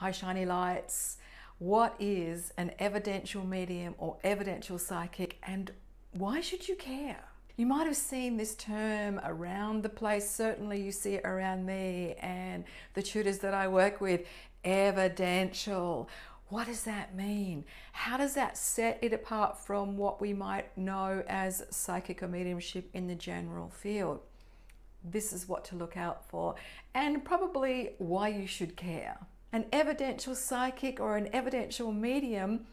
high shiny lights. What is an evidential medium or evidential psychic, and why should you care? You might have seen this term around the place. Certainly you see it around me and the tutors that I work with. Evidential. What does that mean? How does that set it apart from what we might know as psychic or mediumship in the general field? This is what to look out for, and probably why you should care. An evidential psychic or an evidential medium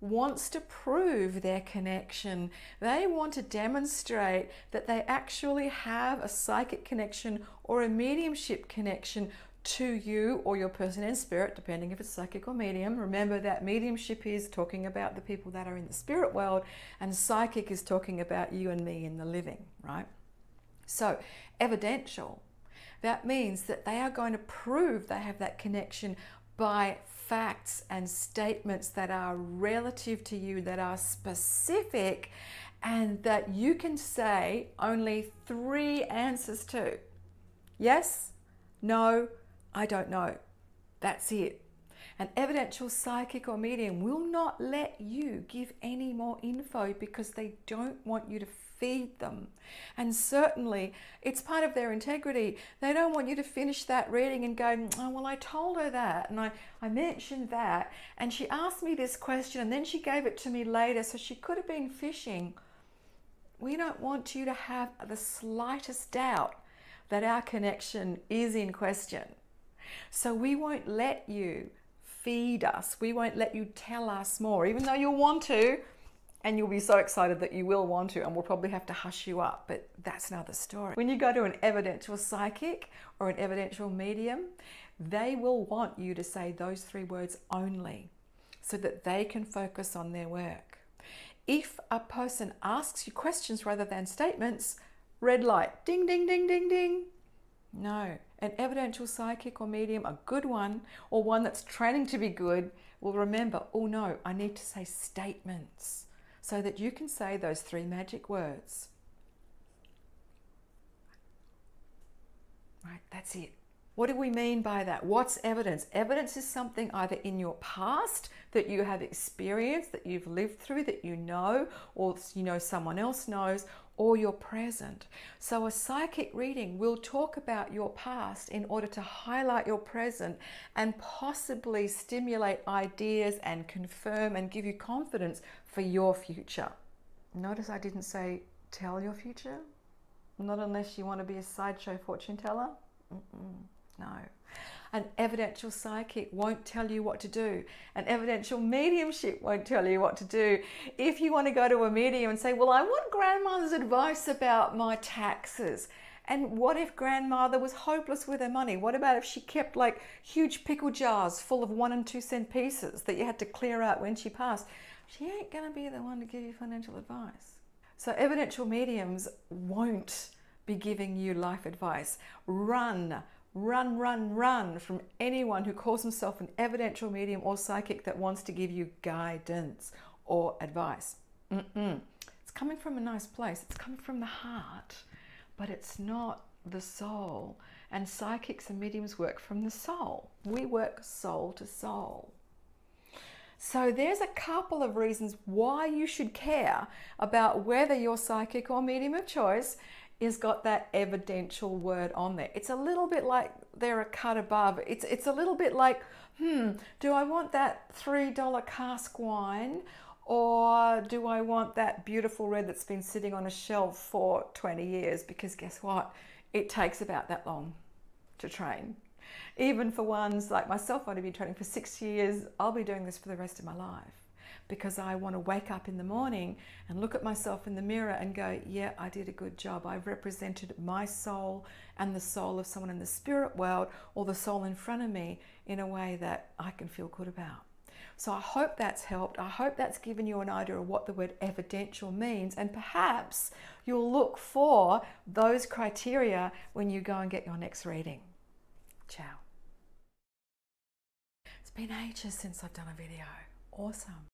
wants to prove their connection. They want to demonstrate that they actually have a psychic connection or a mediumship connection to you or your person in spirit, depending if it's psychic or medium. Remember that mediumship is talking about the people that are in the spirit world, and psychic is talking about you and me in the living, right? So evidential, that means that they are going to prove they have that connection by facts and statements that are relative to you, that are specific, and that you can say only 3 answers to. Yes, no, I don't know. That's it. An evidential psychic or medium will not let you give any more info because they don't want you to feed them. And certainly it's part of their integrity. They don't want you to finish that reading and go, oh, well, I told her that and I mentioned that and she asked me this question and then she gave it to me later, so she could have been fishing. We don't want you to have the slightest doubt that our connection is in question. So we won't let you feed us. We won't let you tell us more, even though you'll want to. And you'll be so excited that you will want to, and we'll probably have to hush you up, but that's another story. When you go to an evidential psychic or an evidential medium, they will want you to say those 3 words only so that they can focus on their work. If a person asks you questions rather than statements, red light, ding, ding, ding, ding, ding. No, an evidential psychic or medium, a good one, or one that's training to be good, will remember, oh no, I need to say statements. So that you can say those 3 magic words. Right, that's it. What do we mean by that? What's evidence? Evidence is something either in your past that you have experienced, that you've lived through, that you know, or you know someone else knows, or your present. So a psychic reading will talk about your past in order to highlight your present and possibly stimulate ideas and confirm and give you confidence for your future. Notice I didn't say tell your future. Not unless you want to be a sideshow fortune teller. No. An evidential psychic won't tell you what to do. An evidential mediumship won't tell you what to do. If you want to go to a medium and say, well, I want grandmother's advice about my taxes. And what if grandmother was hopeless with her money? What about if she kept like huge pickle jars full of 1 and 2 cent pieces that you had to clear out when she passed? She ain't going to be the one to give you financial advice. So evidential mediums won't be giving you life advice. Run, run, run, run from anyone who calls himself an evidential medium or psychic that wants to give you guidance or advice. It's coming from a nice place. It's coming from the heart, but it's not the soul. And psychics and mediums work from the soul. We work soul to soul. So there's a couple of reasons why you should care about whether your psychic or medium of choice is got that evidential word on there. It's a little bit like they're a cut above. It's a little bit like, do I want that $3 cask wine, or do I want that beautiful red that's been sitting on a shelf for 20 years? Because guess what? It takes about that long to train. Even for ones like myself, I've been training for 6 years. I'll be doing this for the rest of my life because I want to wake up in the morning and look at myself in the mirror and go, yeah, I did a good job. I've represented my soul and the soul of someone in the spirit world or the soul in front of me in a way that I can feel good about. So I hope that's helped. I hope that's given you an idea of what the word evidential means, and perhaps you'll look for those criteria when you go and get your next reading. Ciao. It's been ages since I've done a video. Awesome.